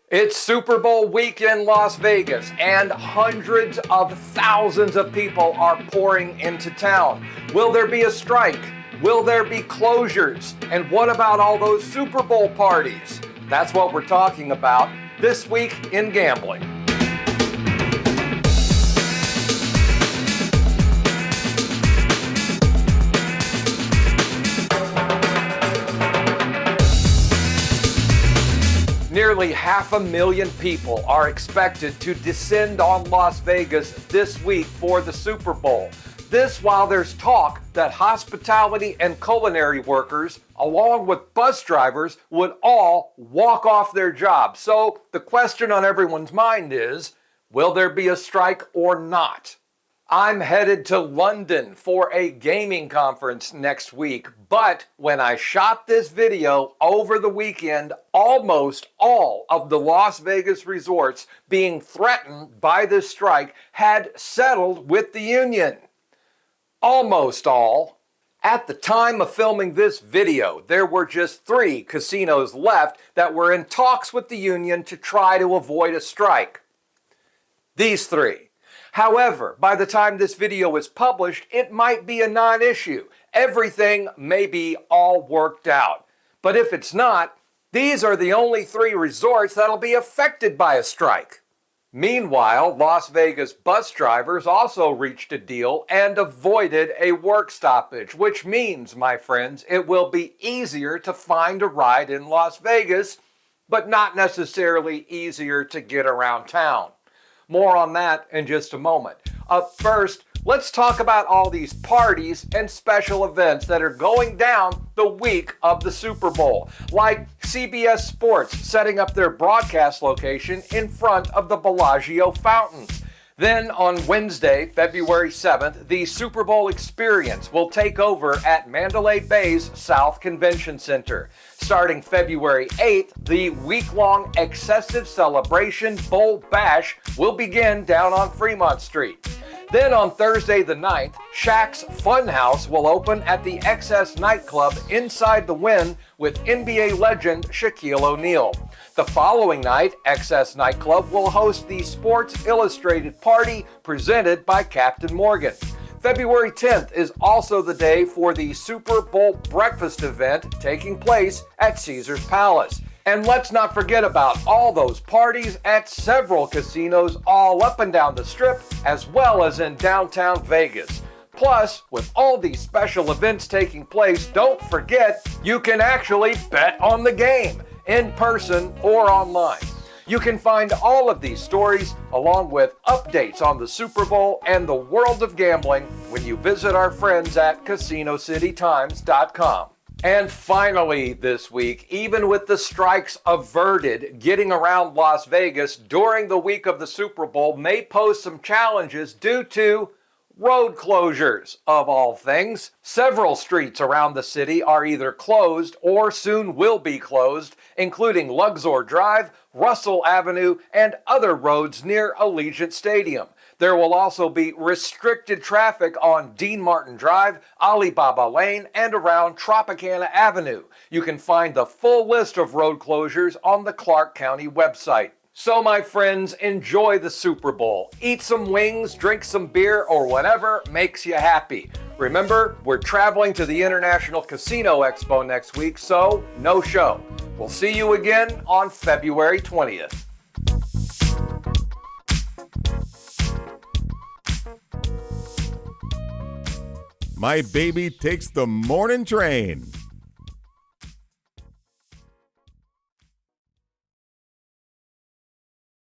It's Super Bowl week in Las Vegas, and hundreds of thousands of people are pouring into town. Will there be a strike? Will there be closures? And what about all those Super Bowl parties? That's what we're talking about this week in gambling. Nearly 500,000 people are expected to descend on Las Vegas this week for the Super Bowl. This while there's talk that hospitality and culinary workers, along with bus drivers, would all walk off their jobs. So the question on everyone's mind is, will there be a strike or not? I'm headed to London for a gaming conference next week, but when I shot this video over the weekend, almost all of the Las Vegas resorts being threatened by this strike had settled with the union. Almost all. At the time of filming this video, there were just 3 casinos left that were in talks with the union to try to avoid a strike. These 3. However, by the time this video is published, it might be a non-issue. Everything may be all worked out. But if it's not, these are the only 3 resorts that'll be affected by a strike. Meanwhile, Las Vegas bus drivers also reached a deal and avoided a work stoppage, which means, my friends, it will be easier to find a ride in Las Vegas, but not necessarily easier to get around town. More on that in just a moment. Up first, let's talk about all these parties and special events that are going down the week of the Super Bowl, like CBS Sports setting up their broadcast location in front of the Bellagio fountains. Then on Wednesday, February 7th, the Super Bowl experience will take over at Mandalay Bay's South Convention Center. Starting February 8th, the week-long excessive celebration Bowl Bash will begin down on Fremont Street. Then on Thursday the 9th, Shaq's Funhouse will open at the XS nightclub inside the Wynn with NBA legend Shaquille O'Neal. The following night, XS Nightclub will host the Sports Illustrated Party presented by Captain Morgan. February 10th is also the day for the Super Bowl breakfast event taking place at Caesars Palace. And let's not forget about all those parties at several casinos all up and down the Strip, as well as in downtown Vegas. Plus, with all these special events taking place, don't forget you can actually bet on the game, in person or online. You can find all of these stories along with updates on the Super Bowl and the world of gambling when you visit our friends at CasinoCityTimes.com. And finally this week, even with the strikes averted, getting around Las Vegas during the week of the Super Bowl may pose some challenges due to road closures, of all things. Several streets around the city are either closed or soon will be closed, including Luxor Drive, Russell Avenue, and other roads near Allegiant Stadium. There will also be restricted traffic on Dean Martin Drive, Alibaba Lane, and around Tropicana Avenue. You can find the full list of road closures on the Clark County website. So my friends, enjoy the Super Bowl. Eat some wings, drink some beer, or whatever makes you happy. Remember, we're traveling to the International Casino Expo next week, so no show. We'll see you again on February 20th. My baby takes the morning train.